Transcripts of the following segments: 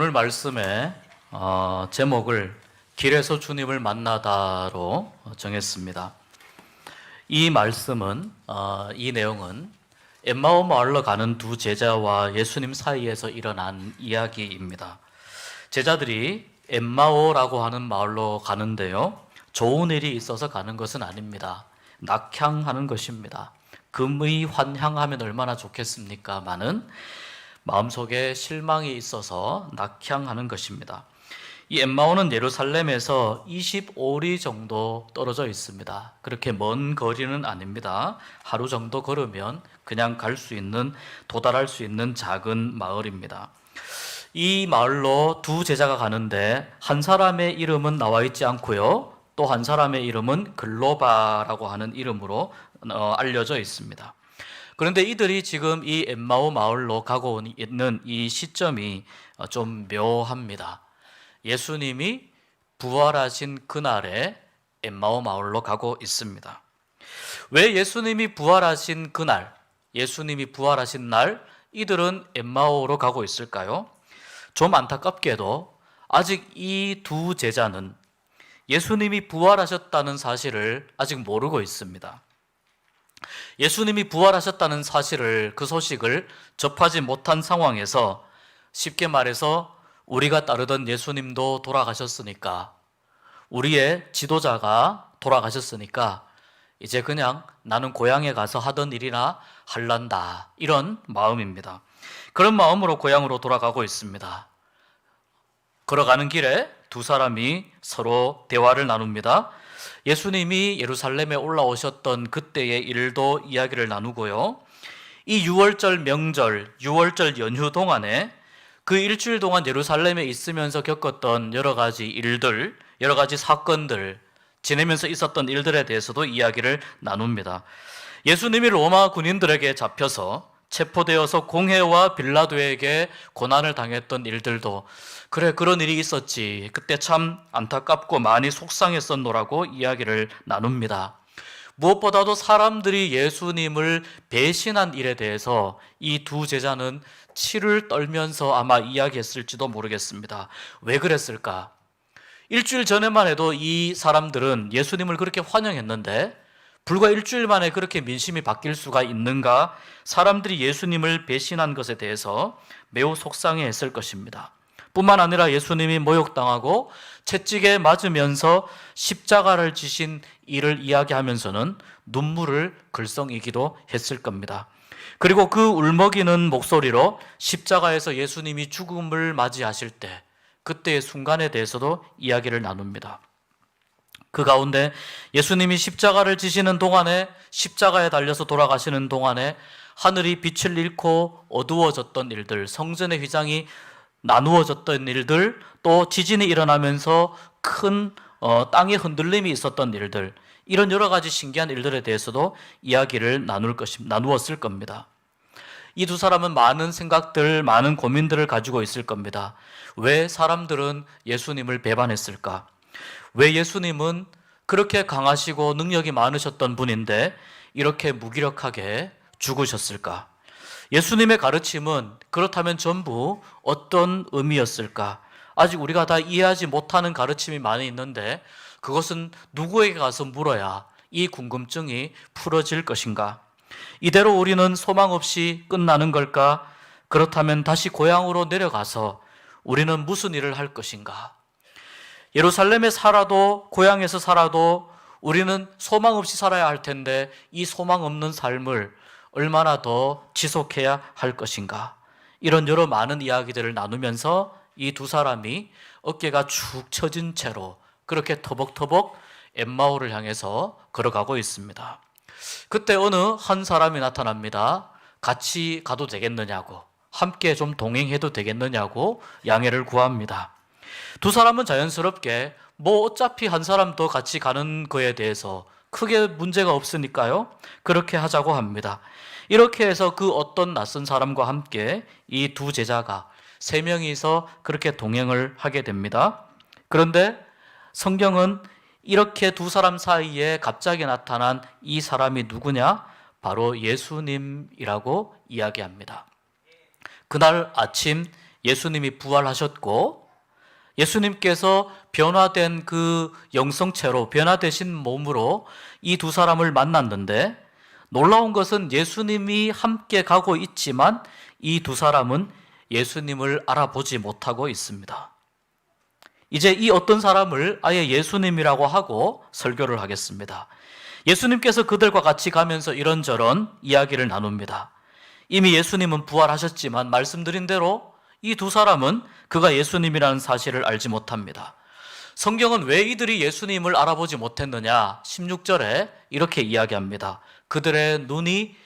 오늘 말씀의 제목을 길에서 주님을 만나다로 정했습니다. 이 말씀은 이 내용은 엠마오 마을로 가는 두 제자와 예수님 사이에서 일어난 이야기입니다. 제자들이 엠마오라고 하는 마을로 가는데요, 좋은 일이 있어서 가는 것은 아닙니다. 낙향하는 것입니다. 금의 환향하면 얼마나 좋겠습니까? 많은 마음속에 실망이 있어서 낙향하는 것입니다. 이 엠마오는 예루살렘에서 25리 정도 떨어져 있습니다. 그렇게 먼 거리는 아닙니다. 하루 정도 걸으면 그냥 갈 수 있는, 도달할 수 있는 작은 마을입니다. 이 마을로 두 제자가 가는데 한 사람의 이름은 나와 있지 않고요, 또 한 사람의 이름은 글로바라고 하는 이름으로 알려져 있습니다. 그런데 이들이 지금 이 엠마오 마을로 가고 있는 이 시점이 좀 묘합니다. 예수님이 부활하신 그날에 엠마오 마을로 가고 있습니다. 왜 예수님이 부활하신 그날, 예수님이 부활하신 날 이들은 엠마오로 가고 있을까요? 좀 안타깝게도 아직 이 두 제자는 예수님이 부활하셨다는 사실을 아직 모르고 있습니다. 예수님이 부활하셨다는 사실을, 그 소식을 접하지 못한 상황에서 쉽게 말해서 우리가 따르던 예수님도 돌아가셨으니까, 우리의 지도자가 돌아가셨으니까 이제 그냥 나는 고향에 가서 하던 일이나 할란다, 이런 마음입니다. 그런 마음으로 고향으로 돌아가고 있습니다. 걸어가는 길에 두 사람이 서로 대화를 나눕니다. 예수님이 예루살렘에 올라오셨던 그때의 일도 이야기를 나누고요, 이 6월절 명절, 6월절 연휴 동안에 그 일주일 동안 예루살렘에 있으면서 겪었던 여러 가지 일들, 여러 가지 사건들, 지내면서 있었던 일들에 대해서도 이야기를 나눕니다. 예수님이 로마 군인들에게 잡혀서 체포되어서 공회와 빌라도에게 고난을 당했던 일들도, 그래, 그런 일이 있었지, 그때 참 안타깝고 많이 속상했었노라고 이야기를 나눕니다. 무엇보다도 사람들이 예수님을 배신한 일에 대해서 이 두 제자는 치를 떨면서 아마 이야기했을지도 모르겠습니다. 왜 그랬을까? 일주일 전에만 해도 이 사람들은 예수님을 그렇게 환영했는데 불과 일주일 만에 그렇게 민심이 바뀔 수가 있는가? 사람들이 예수님을 배신한 것에 대해서 매우 속상해했을 것입니다. 뿐만 아니라 예수님이 모욕당하고 채찍에 맞으면서 십자가를 지신 일을 이야기하면서는 눈물을 글썽이기도 했을 겁니다. 그리고 그 울먹이는 목소리로 십자가에서 예수님이 죽음을 맞이하실 때, 그때의 순간에 대해서도 이야기를 나눕니다. 그 가운데 예수님이 십자가를 지시는 동안에, 십자가에 달려서 돌아가시는 동안에 하늘이 빛을 잃고 어두워졌던 일들, 성전의 휘장이 나누어졌던 일들, 또 지진이 일어나면서 큰 땅의 흔들림이 있었던 일들, 이런 여러 가지 신기한 일들에 대해서도 이야기를 나누었을 겁니다. 이 두 사람은 많은 생각들, 많은 고민들을 가지고 있을 겁니다. 왜 사람들은 예수님을 배반했을까? 왜 예수님은 그렇게 강하시고 능력이 많으셨던 분인데 이렇게 무기력하게 죽으셨을까? 예수님의 가르침은 그렇다면 전부 어떤 의미였을까? 아직 우리가 다 이해하지 못하는 가르침이 많이 있는데 그것은 누구에게 가서 물어야 이 궁금증이 풀어질 것인가? 이대로 우리는 소망 없이 끝나는 걸까? 그렇다면 다시 고향으로 내려가서 우리는 무슨 일을 할 것인가? 예루살렘에 살아도, 고향에서 살아도 우리는 소망 없이 살아야 할 텐데 이 소망 없는 삶을 얼마나 더 지속해야 할 것인가? 이런 여러 많은 이야기들을 나누면서 이 두 사람이 어깨가 축 처진 채로 그렇게 터벅터벅 엠마오를 향해서 걸어가고 있습니다. 그때 어느 한 사람이 나타납니다. 같이 가도 되겠느냐고, 함께 좀 동행해도 되겠느냐고 양해를 구합니다. 두 사람은 자연스럽게 어차피 한 사람 더 같이 가는 거에 대해서 크게 문제가 없으니까요, 그렇게 하자고 합니다. 이렇게 해서 그 어떤 낯선 사람과 함께 이 두 제자가 세 명이서 그렇게 동행을 하게 됩니다. 그런데 성경은 이렇게 두 사람 사이에 갑자기 나타난 이 사람이 누구냐? 바로 예수님이라고 이야기합니다. 그날 아침 예수님이 부활하셨고 예수님께서 변화된 그 영성체로 변화되신 몸으로 이 두 사람을 만났는데 놀라운 것은 예수님이 함께 가고 있지만 이 두 사람은 예수님을 알아보지 못하고 있습니다. 이제 이 어떤 사람을 아예 예수님이라고 하고 설교를 하겠습니다. 예수님께서 그들과 같이 가면서 이런저런 이야기를 나눕니다. 이미 예수님은 부활하셨지만 말씀드린 대로 이 두 사람은 그가 예수님이라는 사실을 알지 못합니다. 성경은 왜 이들이 예수님을 알아보지 못했느냐? 16절에 이렇게 이야기합니다. 그들의 눈이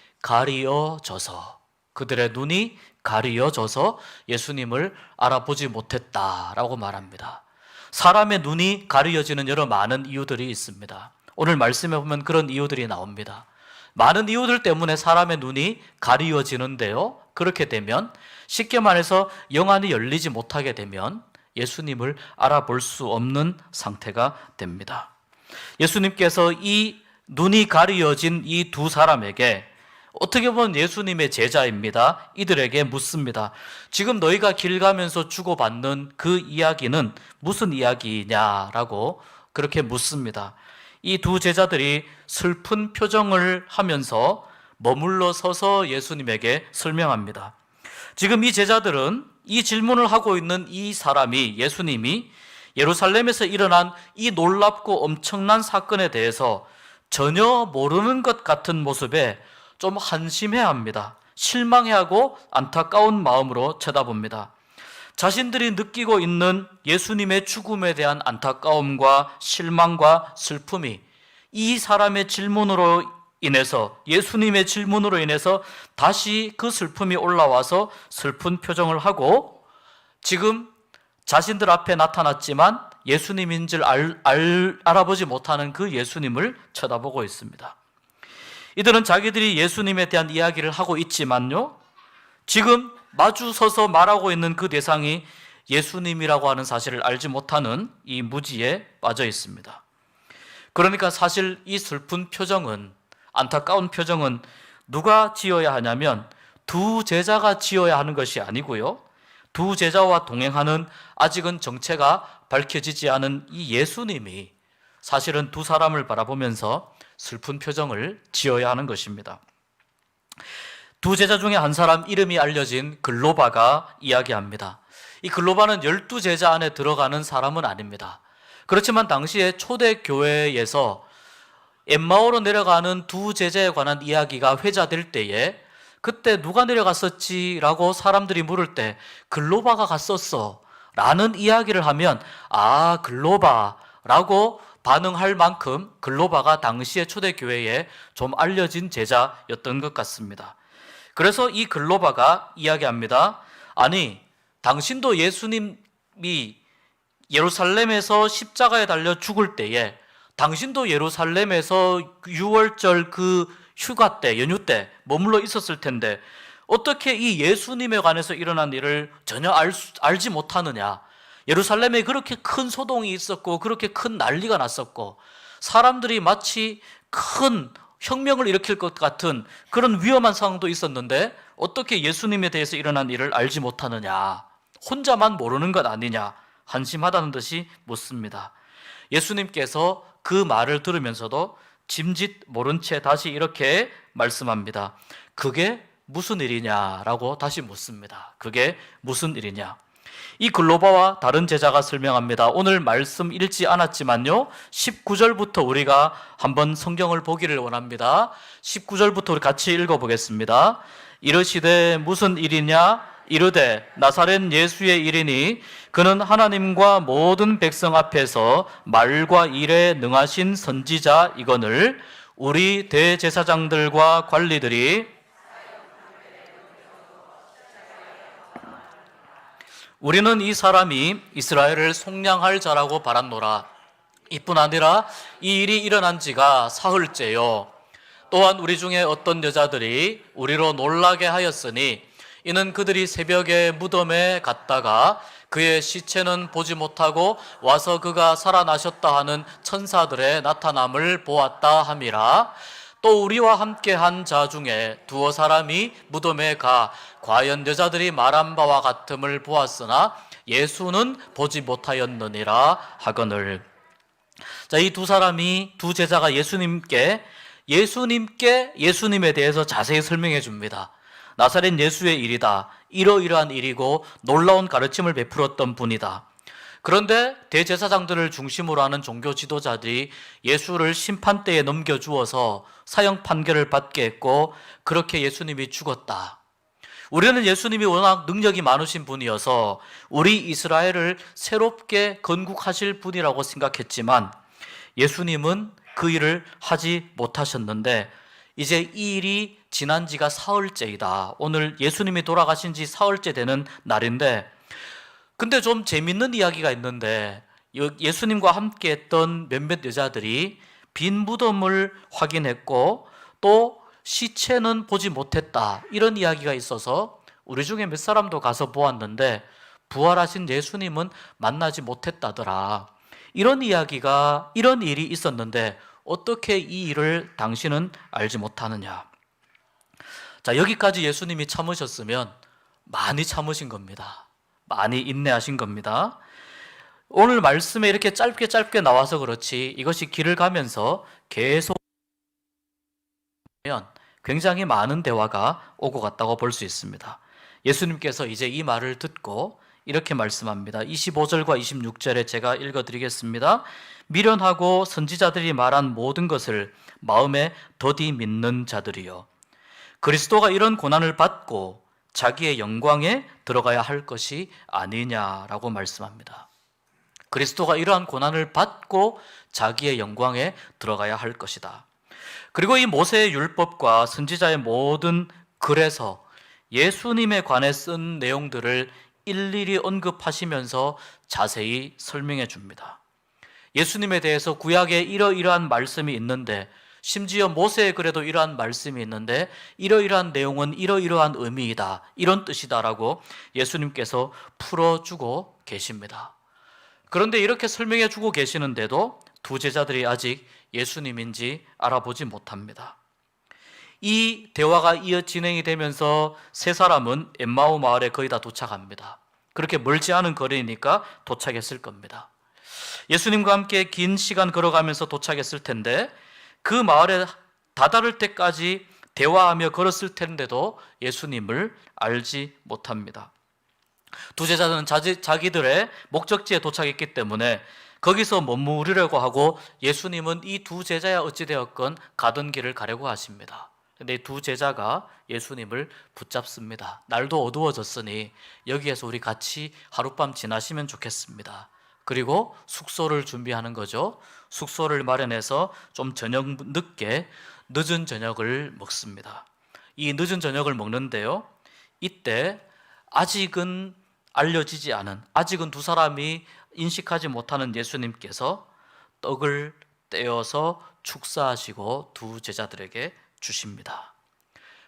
가리어져서 예수님을 알아보지 못했다라고 말합니다. 사람의 눈이 가려지는 여러 많은 이유들이 있습니다. 오늘 말씀에 보면 그런 이유들이 나옵니다. 많은 이유들 때문에 사람의 눈이 가리워지는데요. 그렇게 되면 쉽게 말해서 영안이 열리지 못하게 되면 예수님을 알아볼 수 없는 상태가 됩니다. 예수님께서 이 눈이 가리워진 이 두 사람에게 어떻게 보면 예수님의 제자입니다. 이들에게 묻습니다. 지금 너희가 길 가면서 주고받는 그 이야기는 무슨 이야기냐라고 그렇게 묻습니다. 이 두 제자들이 슬픈 표정을 하면서 머물러 서서 예수님에게 설명합니다. 지금 이 제자들은 이 질문을 하고 있는 이 사람이 예수님이 예루살렘에서 일어난 이 놀랍고 엄청난 사건에 대해서 전혀 모르는 것 같은 모습에 좀 한심해합니다. 실망해하고 안타까운 마음으로 쳐다봅니다. 자신들이 느끼고 있는 예수님의 죽음에 대한 안타까움과 실망과 슬픔이 이 사람의 질문으로 인해서 예수님의 질문으로 인해서 다시 그 슬픔이 올라와서 슬픈 표정을 하고 지금 자신들 앞에 나타났지만 예수님인 줄 알아보지 못하는 그 예수님을 쳐다보고 있습니다. 이들은 자기들이 예수님에 대한 이야기를 하고 있지만요, 지금 마주 서서 말하고 있는 그 대상이 예수님이라고 하는 사실을 알지 못하는 이 무지에 빠져 있습니다. 그러니까 사실 이 슬픈 표정은, 안타까운 표정은 누가 지어야 하냐면 두 제자가 지어야 하는 것이 아니고요, 두 제자와 동행하는 아직은 정체가 밝혀지지 않은 이 예수님이 사실은 두 사람을 바라보면서 슬픈 표정을 지어야 하는 것입니다. 두 제자 중에 한 사람 이름이 알려진 글로바가 이야기합니다. 이 글로바는 12제자 안에 들어가는 사람은 아닙니다. 그렇지만 당시에 초대교회에서 엠마오로 내려가는 두 제자에 관한 이야기가 회자될 때에 그때 누가 내려갔었지라고 사람들이 물을 때 글로바가 갔었어 라는 이야기를 하면 아, 글로바라고 반응할 만큼 글로바가 당시의 초대교회에 좀 알려진 제자였던 것 같습니다. 그래서 이 글로바가 이야기합니다. 아니, 당신도 예수님이 예루살렘에서 십자가에 달려 죽을 때에 당신도 예루살렘에서 6월절 그 휴가 때, 연휴 때 머물러 있었을 텐데 어떻게 이 예수님에 관해서 일어난 일을 전혀 알지 못하느냐? 예루살렘에 그렇게 큰 소동이 있었고 그렇게 큰 난리가 났었고 사람들이 마치 큰 혁명을 일으킬 것 같은 그런 위험한 상황도 있었는데 어떻게 예수님에 대해서 일어난 일을 알지 못하느냐? 혼자만 모르는 것 아니냐? 한심하다는 듯이 묻습니다. 예수님께서 그 말을 들으면서도 짐짓 모른 채 다시 이렇게 말씀합니다. 그게 무슨 일이냐라고 다시 묻습니다. 그게 무슨 일이냐? 이 글로바와 다른 제자가 설명합니다. 오늘 말씀 읽지 않았지만요, 19절부터 우리가 한번 성경을 보기를 원합니다. 19절부터 우리 같이 읽어보겠습니다. 이르시되 무슨 일이냐? 이르되 나사렛 예수의 일이니 그는 하나님과 모든 백성 앞에서 말과 일에 능하신 선지자이거늘 우리 대제사장들과 관리들이 우리는 이 사람이 이스라엘을 속량할 자라고 바랐노라. 이뿐 아니라 이 일이 일어난 지가 사흘째요. 또한 우리 중에 어떤 여자들이 우리로 놀라게 하였으니 이는 그들이 새벽에 무덤에 갔다가 그의 시체는 보지 못하고 와서 그가 살아나셨다 하는 천사들의 나타남을 보았다 함이라. 또 우리와 함께 한 자 중에 두어 사람이 무덤에 가 과연 여자들이 말한 바와 같음을 보았으나 예수는 보지 못하였느니라 하거늘. 자, 이 두 사람이, 두 제자가 예수님께 예수님에 대해서 자세히 설명해 줍니다. 나사렛 예수의 일이다. 이러이러한 일이고 놀라운 가르침을 베풀었던 분이다. 그런데 대제사장들을 중심으로 하는 종교 지도자들이 예수를 심판대에 넘겨주어서 사형 판결을 받게 했고, 그렇게 예수님이 죽었다. 우리는 예수님이 워낙 능력이 많으신 분이어서 우리 이스라엘을 새롭게 건국하실 분이라고 생각했지만, 예수님은 그 일을 하지 못하셨는데 이제 이 일이 지난 지가 사흘째이다. 오늘 예수님이 돌아가신 지 사흘째 되는 날인데, 근데 좀 재밌는 이야기가 있는데, 예수님과 함께 했던 몇몇 여자들이 빈 무덤을 확인했고 또 시체는 보지 못했다, 이런 이야기가 있어서 우리 중에 몇 사람도 가서 보았는데 부활하신 예수님은 만나지 못했다더라. 이런 일이 있었는데 어떻게 이 일을 당신은 알지 못하느냐? 자, 여기까지 예수님이 참으셨으면 많이 참으신 겁니다. 많이 인내하신 겁니다. 오늘 말씀에 이렇게 짧게 나와서 그렇지, 이것이 길을 가면서 계속 굉장히 많은 대화가 오고 갔다고 볼 수 있습니다. 예수님께서 이제 이 말을 듣고 이렇게 말씀합니다. 25절과 26절에 제가 읽어드리겠습니다. 미련하고 선지자들이 말한 모든 것을 마음에 더디 믿는 자들이여, 그리스도가 이런 고난을 받고 자기의 영광에 들어가야 할 것이 아니냐라고 말씀합니다. 그리스도가 이러한 고난을 받고 자기의 영광에 들어가야 할 것이다. 그리고 이 모세의 율법과 선지자의 모든 글에서 예수님에 관해 쓴 내용들을 일일이 언급하시면서 자세히 설명해 줍니다. 예수님에 대해서 구약에 이러이러한 말씀이 있는데, 심지어 모세의 글에도 이러한 말씀이 있는데 이러이러한 내용은 이러이러한 의미이다, 이런 뜻이다라고 예수님께서 풀어주고 계십니다. 그런데 이렇게 설명해 주고 계시는데도 두 제자들이 아직 예수님인지 알아보지 못합니다. 이 대화가 진행이 되면서 세 사람은 엠마오 마을에 거의 다 도착합니다. 그렇게 멀지 않은 거리니까 도착했을 겁니다. 예수님과 함께 긴 시간 걸어가면서 도착했을 텐데, 그 마을에 다다를 때까지 대화하며 걸었을 텐데도 예수님을 알지 못합니다. 두 제자들은 자기들의 목적지에 도착했기 때문에 거기서 머무르려고 하고, 예수님은 이 두 제자야 어찌되었건 가던 길을 가려고 하십니다. 근데 두 제자가 예수님을 붙잡습니다. 날도 어두워졌으니 여기에서 우리 같이 하룻밤 지나시면 좋겠습니다. 그리고 숙소를 준비하는 거죠. 숙소를 마련해서 좀 늦은 저녁을 먹습니다. 이 늦은 저녁을 먹는데요, 이때 아직은 알려지지 않은, 아직은 두 사람이 인식하지 못하는 예수님께서 떡을 떼어서 축사하시고 두 제자들에게 주십니다.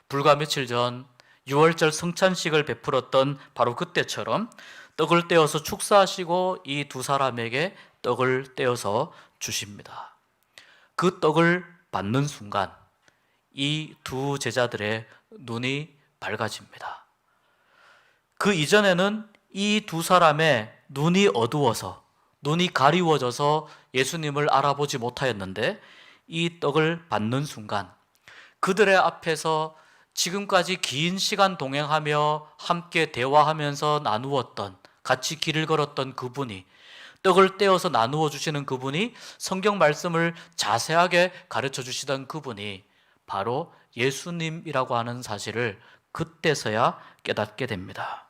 불과 며칠 전 유월절 성찬식을 베풀었던 바로 그때처럼 떡을 떼어서 축사하시고 이 두 사람에게 떡을 떼어서 주십니다. 그 떡을 받는 순간 이 두 제자들의 눈이 밝아집니다. 그 이전에는 이 두 사람의 눈이 어두워서, 눈이 가리워져서 예수님을 알아보지 못하였는데, 이 떡을 받는 순간 그들의 앞에서 지금까지 긴 시간 동행하며 함께 대화하면서 나누었던, 같이 길을 걸었던 그분이, 떡을 떼어서 나누어 주시는 그분이, 성경 말씀을 자세하게 가르쳐 주시던 그분이 바로 예수님이라고 하는 사실을 그때서야 깨닫게 됩니다.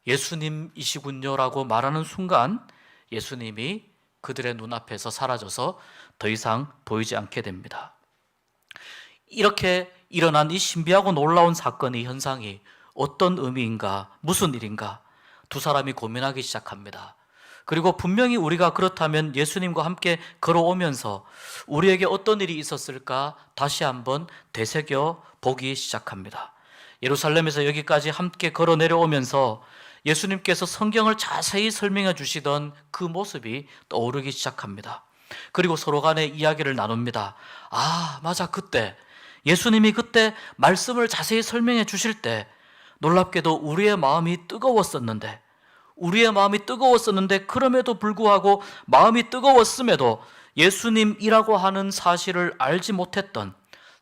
예수님이시군요라고 말하는 순간 예수님이 그들의 눈앞에서 사라져서 더 이상 보이지 않게 됩니다. 이렇게 일어난 이 신비하고 놀라운 사건의 현상이 어떤 의미인가, 무슨 일인가, 두 사람이 고민하기 시작합니다. 그리고 분명히 우리가 그렇다면 예수님과 함께 걸어오면서 우리에게 어떤 일이 있었을까 다시 한번 되새겨 보기 시작합니다. 예루살렘에서 여기까지 함께 걸어 내려오면서 예수님께서 성경을 자세히 설명해 주시던 그 모습이 떠오르기 시작합니다. 그리고 서로 간에 이야기를 나눕니다. 아, 맞아, 그때 예수님이 그때 말씀을 자세히 설명해 주실 때 놀랍게도 우리의 마음이 뜨거웠었는데 그럼에도 불구하고 마음이 뜨거웠음에도 예수님이라고 하는 사실을 알지 못했던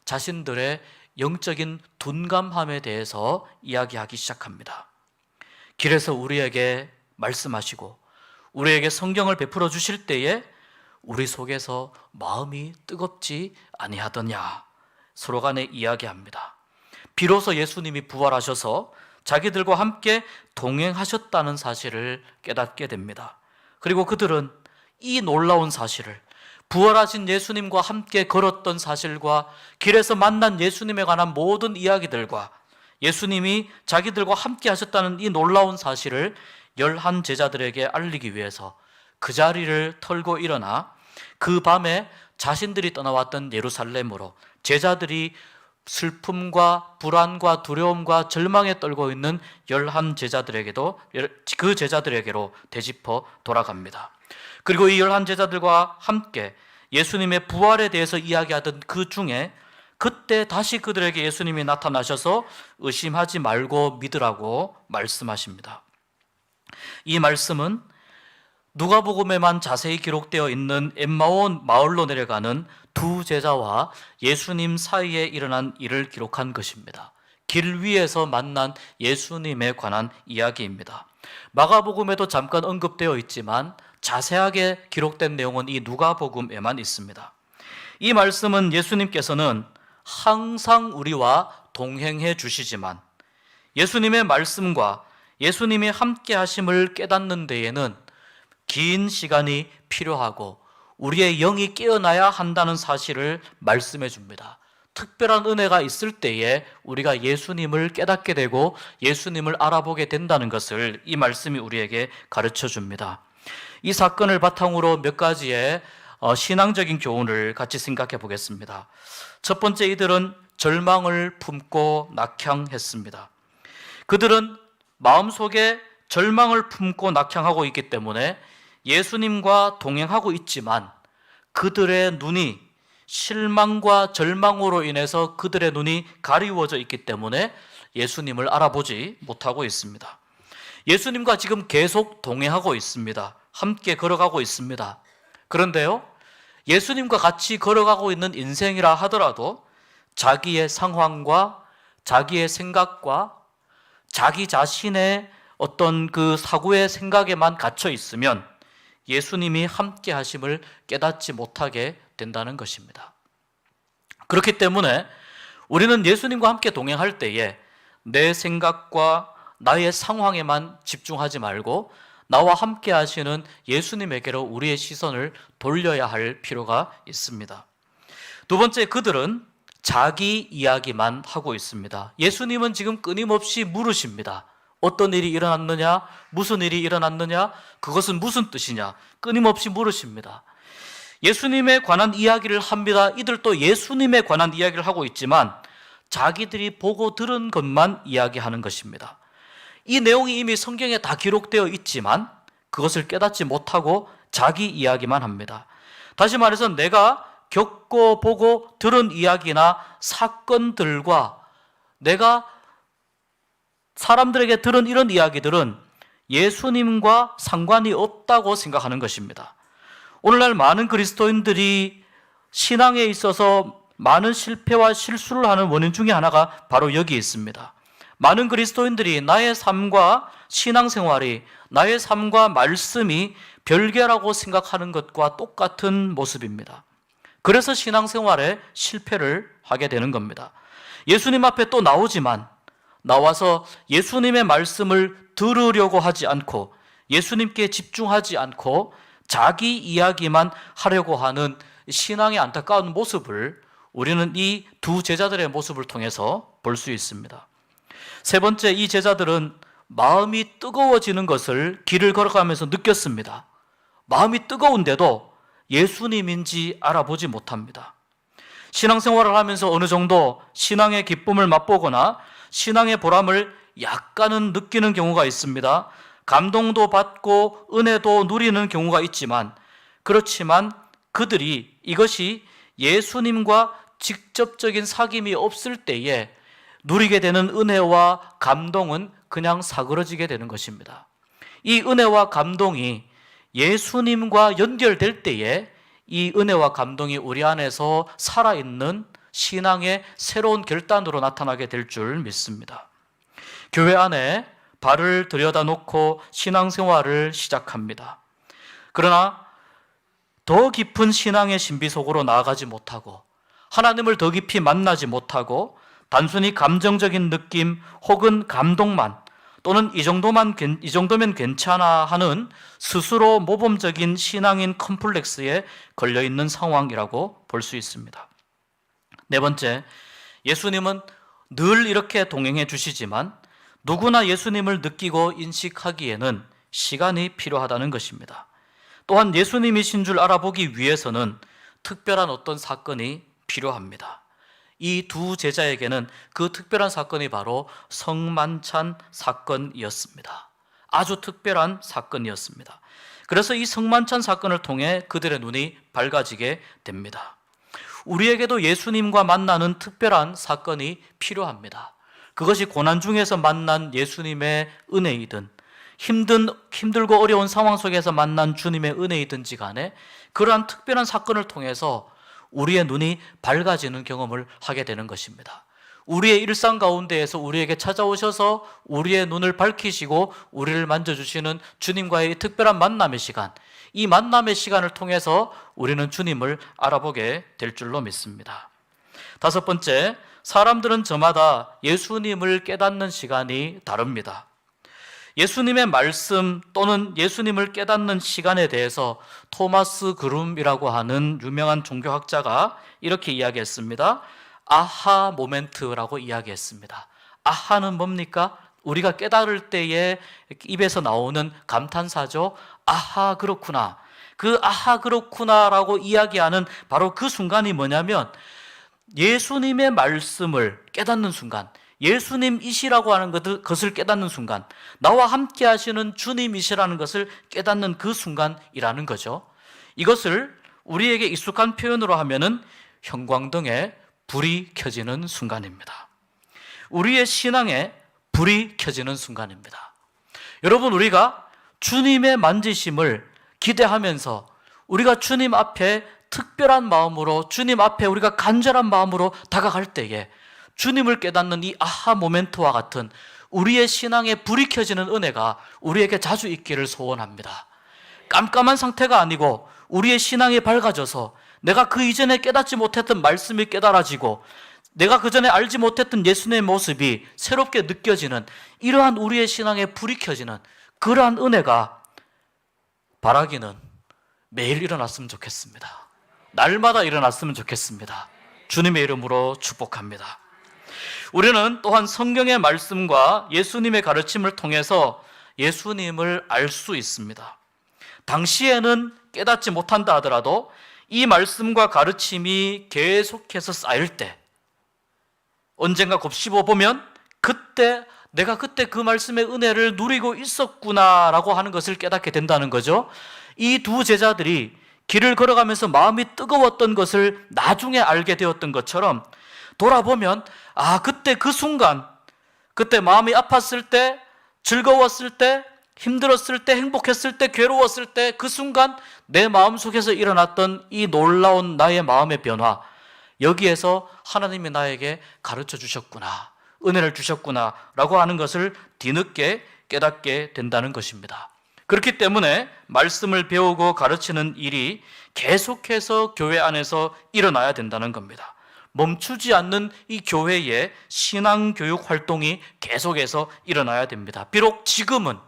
자신들의 영적인 둔감함에 대해서 이야기하기 시작합니다. 길에서 우리에게 말씀하시고 우리에게 성경을 베풀어 주실 때에 우리 속에서 마음이 뜨겁지 아니하더냐 서로 간에 이야기합니다. 비로소 예수님이 부활하셔서 자기들과 함께 동행하셨다는 사실을 깨닫게 됩니다. 그리고 그들은 이 놀라운 사실을, 부활하신 예수님과 함께 걸었던 사실과 길에서 만난 예수님에 관한 모든 이야기들과 예수님이 자기들과 함께 하셨다는 이 놀라운 사실을 11 제자들에게 알리기 위해서 그 자리를 털고 일어나 그 밤에 자신들이 떠나왔던 예루살렘으로 제자들이 슬픔과 불안과 두려움과 절망에 떨고 있는 11 제자들에게도 그 제자들에게로 되짚어 돌아갑니다. 그리고 이 11 제자들과 함께 예수님의 부활에 대해서 이야기하던 그 중에 그때 다시 그들에게 예수님이 나타나셔서 의심하지 말고 믿으라고 말씀하십니다. 이 말씀은 누가복음에만 자세히 기록되어 있는 엠마온 마을로 내려가는 2 제자와 예수님 사이에 일어난 일을 기록한 것입니다. 길 위에서 만난 예수님에 관한 이야기입니다. 마가복음에도 잠깐 언급되어 있지만 자세하게 기록된 내용은 이 누가복음에만 있습니다. 이 말씀은 예수님께서는 항상 우리와 동행해 주시지만 예수님의 말씀과 예수님이 함께 하심을 깨닫는 데에는 긴 시간이 필요하고 우리의 영이 깨어나야 한다는 사실을 말씀해 줍니다. 특별한 은혜가 있을 때에 우리가 예수님을 깨닫게 되고 예수님을 알아보게 된다는 것을 이 말씀이 우리에게 가르쳐 줍니다. 이 사건을 바탕으로 몇 가지의 신앙적인 교훈을 같이 생각해 보겠습니다. 첫 번째, 이들은 절망을 품고 낙향했습니다. 그들은 마음속에 절망을 품고 낙향하고 있기 때문에 예수님과 동행하고 있지만 그들의 눈이 실망과 절망으로 인해서 그들의 눈이 가리워져 있기 때문에 예수님을 알아보지 못하고 있습니다. 예수님과 지금 계속 동행하고 있습니다. 함께 걸어가고 있습니다. 그런데요, 예수님과 같이 걸어가고 있는 인생이라 하더라도 자기의 상황과 자기의 생각과 자기 자신의 어떤 그 사고의 생각에만 갇혀 있으면 예수님이 함께 하심을 깨닫지 못하게 된다는 것입니다. 그렇기 때문에 우리는 예수님과 함께 동행할 때에 내 생각과 나의 상황에만 집중하지 말고 나와 함께 하시는 예수님에게로 우리의 시선을 돌려야 할 필요가 있습니다. 두 번째, 그들은 자기 이야기만 하고 있습니다. 예수님은 지금 끊임없이 물으십니다. 어떤 일이 일어났느냐? 무슨 일이 일어났느냐? 그것은 무슨 뜻이냐? 끊임없이 물으십니다. 예수님에 관한 이야기를 합니다. 이들도 예수님에 관한 이야기를 하고 있지만 자기들이 보고 들은 것만 이야기하는 것입니다. 이 내용이 이미 성경에 다 기록되어 있지만 그것을 깨닫지 못하고 자기 이야기만 합니다. 다시 말해서 내가 겪고 보고 들은 이야기나 사건들과 내가 사람들에게 들은 이런 이야기들은 예수님과 상관이 없다고 생각하는 것입니다. 오늘날 많은 그리스도인들이 신앙에 있어서 많은 실패와 실수를 하는 원인 중에 하나가 바로 여기 있습니다. 많은 그리스도인들이 나의 삶과 신앙생활이, 나의 삶과 말씀이 별개라고 생각하는 것과 똑같은 모습입니다. 그래서 신앙생활에 실패를 하게 되는 겁니다. 예수님 앞에 또 나오지만 나와서 예수님의 말씀을 들으려고 하지 않고 예수님께 집중하지 않고 자기 이야기만 하려고 하는 신앙의 안타까운 모습을 우리는 이 2 제자들의 모습을 통해서 볼 수 있습니다. 세 번째, 이 제자들은 마음이 뜨거워지는 것을 길을 걸어가면서 느꼈습니다. 마음이 뜨거운데도 예수님인지 알아보지 못합니다. 신앙생활을 하면서 어느 정도 신앙의 기쁨을 맛보거나 신앙의 보람을 약간은 느끼는 경우가 있습니다. 감동도 받고 은혜도 누리는 경우가 있지만 그렇지만 그들이 이것이 예수님과 직접적인 사귐이 없을 때에 누리게 되는 은혜와 감동은 그냥 사그러지게 되는 것입니다. 이 은혜와 감동이 예수님과 연결될 때에 이 은혜와 감동이 우리 안에서 살아있는 신앙의 새로운 결단으로 나타나게 될 줄 믿습니다. 교회 안에 발을 들여다놓고 신앙생활을 시작합니다. 그러나 더 깊은 신앙의 신비 속으로 나아가지 못하고 하나님을 더 깊이 만나지 못하고 단순히 감정적인 느낌 혹은 감동만 또는 이 정도면 괜찮아 하는 스스로 모범적인 신앙인 컴플렉스에 걸려있는 상황이라고 볼 수 있습니다. 네 번째, 예수님은 늘 이렇게 동행해 주시지만 누구나 예수님을 느끼고 인식하기에는 시간이 필요하다는 것입니다. 또한 예수님이신 줄 알아보기 위해서는 특별한 어떤 사건이 필요합니다. 이 두 제자에게는 그 특별한 사건이 바로 성만찬 사건이었습니다. 아주 특별한 사건이었습니다. 그래서 이 성만찬 사건을 통해 그들의 눈이 밝아지게 됩니다. 우리에게도 예수님과 만나는 특별한 사건이 필요합니다. 그것이 고난 중에서 만난 예수님의 은혜이든 힘들고 어려운 상황 속에서 만난 주님의 은혜이든지 간에 그러한 특별한 사건을 통해서 우리의 눈이 밝아지는 경험을 하게 되는 것입니다. 우리의 일상 가운데에서 우리에게 찾아오셔서 우리의 눈을 밝히시고 우리를 만져주시는 주님과의 특별한 만남의 시간, 이 만남의 시간을 통해서 우리는 주님을 알아보게 될 줄로 믿습니다. 다섯 번째, 사람들은 저마다 예수님을 깨닫는 시간이 다릅니다. 예수님의 말씀 또는 예수님을 깨닫는 시간에 대해서 토마스 그룸이라고 하는 유명한 종교학자가 이렇게 이야기했습니다. 아하 모멘트라고 이야기했습니다. 아하는 뭡니까? 우리가 깨달을 때에 입에서 나오는 감탄사죠. 아하 그렇구나. 그 아하 그렇구나라고 이야기하는 바로 그 순간이 뭐냐면 예수님의 말씀을 깨닫는 순간, 예수님이시라고 하는 것을 깨닫는 순간, 나와 함께 하시는 주님이시라는 것을 깨닫는 그 순간이라는 거죠. 이것을 우리에게 익숙한 표현으로 하면은 형광등에 불이 켜지는 순간입니다. 우리의 신앙에 불이 켜지는 순간입니다. 여러분, 우리가 주님의 만지심을 기대하면서 우리가 주님 앞에 특별한 마음으로, 주님 앞에 우리가 간절한 마음으로 다가갈 때에 주님을 깨닫는 이 아하 모멘트와 같은 우리의 신앙에 불이 켜지는 은혜가 우리에게 자주 있기를 소원합니다. 깜깜한 상태가 아니고 우리의 신앙이 밝아져서 내가 그 이전에 깨닫지 못했던 말씀이 깨달아지고 내가 그 전에 알지 못했던 예수님의 모습이 새롭게 느껴지는 이러한 우리의 신앙에 불이 켜지는 그러한 은혜가 바라기는 매일 일어났으면 좋겠습니다. 날마다 일어났으면 좋겠습니다. 주님의 이름으로 축복합니다. 우리는 또한 성경의 말씀과 예수님의 가르침을 통해서 예수님을 알 수 있습니다. 당시에는 깨닫지 못한다 하더라도 이 말씀과 가르침이 계속해서 쌓일 때 언젠가 곱씹어 보면 내가 그때 그 말씀의 은혜를 누리고 있었구나라고 하는 것을 깨닫게 된다는 거죠. 이 두 제자들이 길을 걸어가면서 마음이 뜨거웠던 것을 나중에 알게 되었던 것처럼 돌아보면 그때 그 순간, 그때 마음이 아팠을 때, 즐거웠을 때, 힘들었을 때, 행복했을 때, 괴로웠을 때 그 순간 내 마음속에서 일어났던 이 놀라운 나의 마음의 변화, 여기에서 하나님이 나에게 가르쳐 주셨구나, 은혜를 주셨구나 라고 하는 것을 뒤늦게 깨닫게 된다는 것입니다. 그렇기 때문에 말씀을 배우고 가르치는 일이 계속해서 교회 안에서 일어나야 된다는 겁니다. 멈추지 않는 이 교회의 신앙교육 활동이 계속해서 일어나야 됩니다. 비록 지금은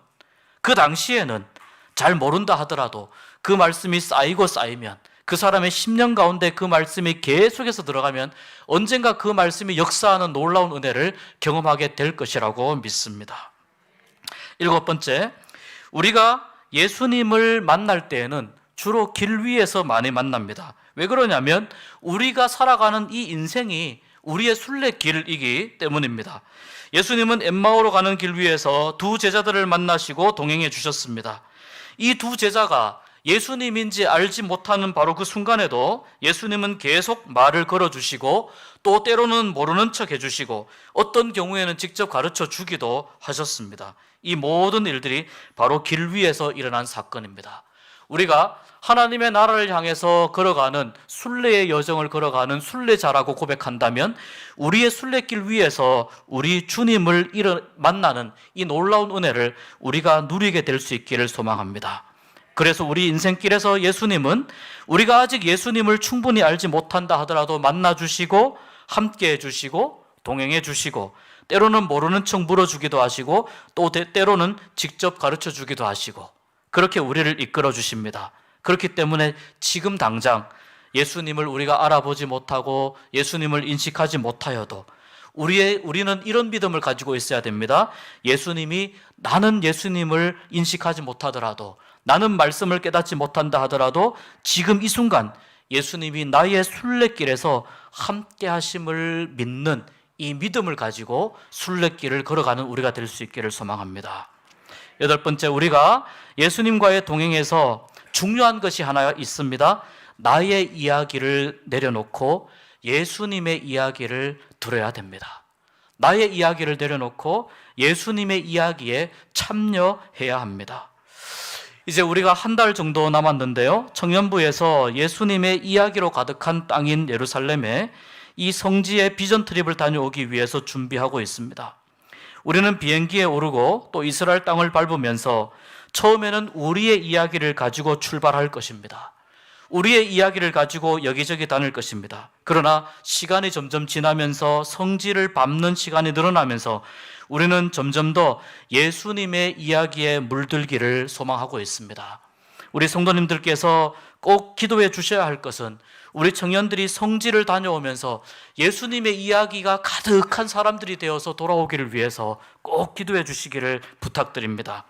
그 당시에는 잘 모른다 하더라도 그 말씀이 쌓이고 쌓이면 그 사람의 10년 가운데 그 말씀이 계속해서 들어가면 언젠가 그 말씀이 역사하는 놀라운 은혜를 경험하게 될 것이라고 믿습니다. 일곱 번째, 우리가 예수님을 만날 때에는 주로 길 위에서 많이 만납니다. 왜 그러냐면 우리가 살아가는 이 인생이 우리의 순례길이기 때문입니다. 예수님은 엠마오로 가는 길 위에서 두 제자들을 만나시고 동행해 주셨습니다. 이 두 제자가 예수님인지 알지 못하는 바로 그 순간에도 예수님은 계속 말을 걸어주시고 또 때로는 모르는 척 해주시고 어떤 경우에는 직접 가르쳐 주기도 하셨습니다. 이 모든 일들이 바로 길 위에서 일어난 사건입니다. 우리가 하나님의 나라를 향해서 걸어가는 순례의 여정을 걸어가는 순례자라고 고백한다면 우리의 순례길 위에서 우리 주님을 만나는 이 놀라운 은혜를 우리가 누리게 될 수 있기를 소망합니다. 그래서 우리 인생길에서 예수님은 우리가 아직 예수님을 충분히 알지 못한다 하더라도 만나주시고 함께해 주시고 동행해 주시고 때로는 모르는 척 물어주기도 하시고 또 때로는 직접 가르쳐 주기도 하시고 그렇게 우리를 이끌어 주십니다. 그렇기 때문에 지금 당장 예수님을 우리가 알아보지 못하고 예수님을 인식하지 못하여도 우리는 이런 믿음을 가지고 있어야 됩니다. 예수님이 나는 예수님을 인식하지 못하더라도 나는 말씀을 깨닫지 못한다 하더라도 지금 이 순간 예수님이 나의 순례길에서 함께 하심을 믿는 이 믿음을 가지고 순례길을 걸어가는 우리가 될 수 있기를 소망합니다. 8번째, 우리가 예수님과의 동행에서 중요한 것이 하나 있습니다. 나의 이야기를 내려놓고 예수님의 이야기를 들어야 됩니다. 나의 이야기를 내려놓고 예수님의 이야기에 참여해야 합니다. 이제 우리가 한 달 정도 남았는데요. 청년부에서 예수님의 이야기로 가득한 땅인 예루살렘에 이 성지의 비전 트립을 다녀오기 위해서 준비하고 있습니다. 우리는 비행기에 오르고 또 이스라엘 땅을 밟으면서 처음에는 우리의 이야기를 가지고 출발할 것입니다. 우리의 이야기를 가지고 여기저기 다닐 것입니다. 그러나 시간이 점점 지나면서 성지를 밟는 시간이 늘어나면서 우리는 점점 더 예수님의 이야기에 물들기를 소망하고 있습니다. 우리 성도님들께서 꼭 기도해 주셔야 할 것은 우리 청년들이 성지를 다녀오면서 예수님의 이야기가 가득한 사람들이 되어서 돌아오기를 위해서 꼭 기도해 주시기를 부탁드립니다.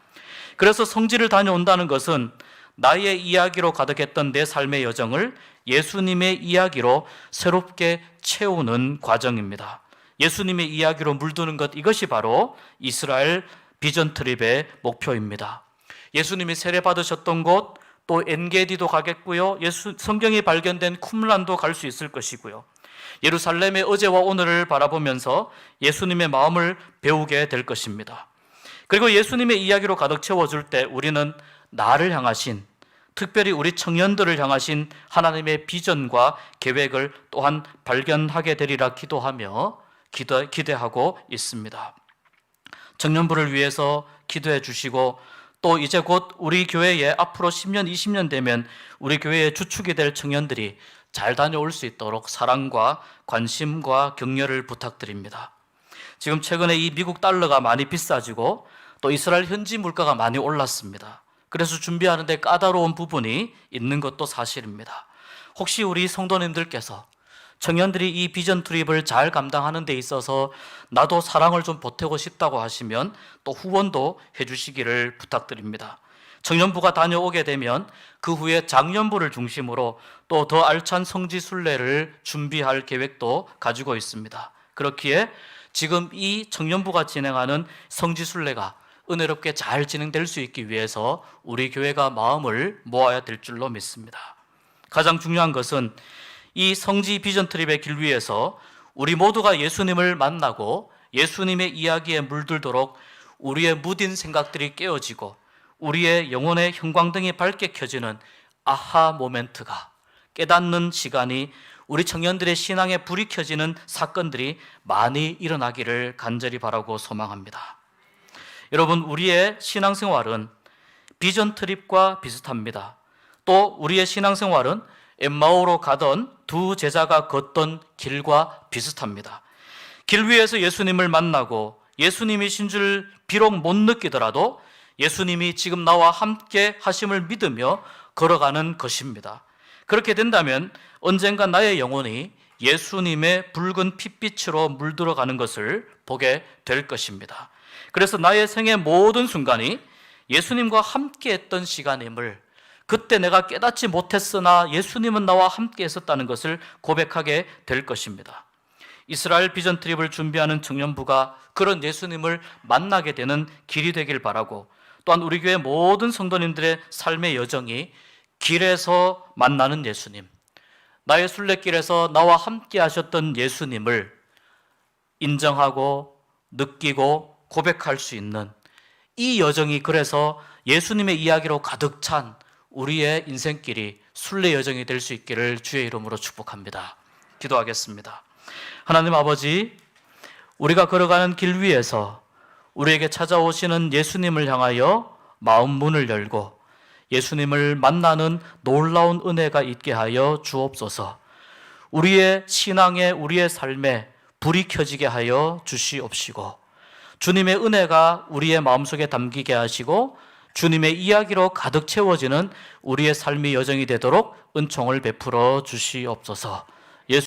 그래서 성지를 다녀온다는 것은 나의 이야기로 가득했던 내 삶의 여정을 예수님의 이야기로 새롭게 채우는 과정입니다. 예수님의 이야기로 물드는 것, 이것이 바로 이스라엘 비전 트립의 목표입니다. 예수님이 세례받으셨던 곳, 또 엔게디도 가겠고요. 성경이 발견된 쿰란도 갈 수 있을 것이고요. 예루살렘의 어제와 오늘을 바라보면서 예수님의 마음을 배우게 될 것입니다. 그리고 예수님의 이야기로 가득 채워줄 때 우리는 나를 향하신, 특별히 우리 청년들을 향하신 하나님의 비전과 계획을 또한 발견하게 되리라 기대하고 있습니다. 청년부를 위해서 기도해 주시고 또 이제 곧 우리 교회에 앞으로 10년, 20년 되면 우리 교회의 주축이 될 청년들이 잘 다녀올 수 있도록 사랑과 관심과 격려를 부탁드립니다. 지금 최근에 이 미국 달러가 많이 비싸지고 또 이스라엘 현지 물가가 많이 올랐습니다. 그래서 준비하는데 까다로운 부분이 있는 것도 사실입니다. 혹시 우리 성도님들께서 청년들이 이 비전 트립을 잘 감당하는 데 있어서 나도 사랑을 좀 보태고 싶다고 하시면 또 후원도 해주시기를 부탁드립니다. 청년부가 다녀오게 되면 그 후에 장년부를 중심으로 또 더 알찬 성지 순례를 준비할 계획도 가지고 있습니다. 그렇기에 지금 이 청년부가 진행하는 성지 순례가 은혜롭게 잘 진행될 수 있기 위해서 우리 교회가 마음을 모아야 될 줄로 믿습니다. 가장 중요한 것은 이 성지 비전 트립의 길 위에서 우리 모두가 예수님을 만나고 예수님의 이야기에 물들도록 우리의 무딘 생각들이 깨어지고 우리의 영혼의 형광등이 밝게 켜지는 아하 모멘트가, 깨닫는 시간이, 우리 청년들의 신앙에 불이 켜지는 사건들이 많이 일어나기를 간절히 바라고 소망합니다. 여러분, 우리의 신앙생활은 비전 트립과 비슷합니다. 또 우리의 신앙생활은 엠마오로 가던 두 제자가 걷던 길과 비슷합니다. 길 위에서 예수님을 만나고 예수님이신 줄 비록 못 느끼더라도 예수님이 지금 나와 함께 하심을 믿으며 걸어가는 것입니다. 그렇게 된다면 언젠가 나의 영혼이 예수님의 붉은 핏빛으로 물들어가는 것을 보게 될 것입니다. 그래서 나의 생의 모든 순간이 예수님과 함께 했던 시간임을, 그때 내가 깨닫지 못했으나 예수님은 나와 함께 했었다는 것을 고백하게 될 것입니다. 이스라엘 비전 트립을 준비하는 청년부가 그런 예수님을 만나게 되는 길이 되길 바라고, 또한 우리 교회 모든 성도님들의 삶의 여정이 길에서 만나는 예수님, 나의 순례길에서 나와 함께 하셨던 예수님을 인정하고 느끼고 고백할 수 있는 이 여정이, 그래서 예수님의 이야기로 가득 찬 우리의 인생길이 순례 여정이 될 수 있기를 주의 이름으로 축복합니다. 기도하겠습니다. 하나님 아버지, 우리가 걸어가는 길 위에서 우리에게 찾아오시는 예수님을 향하여 마음 문을 열고 예수님을 만나는 놀라운 은혜가 있게 하여 주옵소서. 우리의 신앙에, 우리의 삶에 불이 켜지게 하여 주시옵시고, 주님의 은혜가 우리의 마음속에 담기게 하시고 주님의 이야기로 가득 채워지는 우리의 삶의 여정이 되도록 은총을 베풀어 주시옵소서.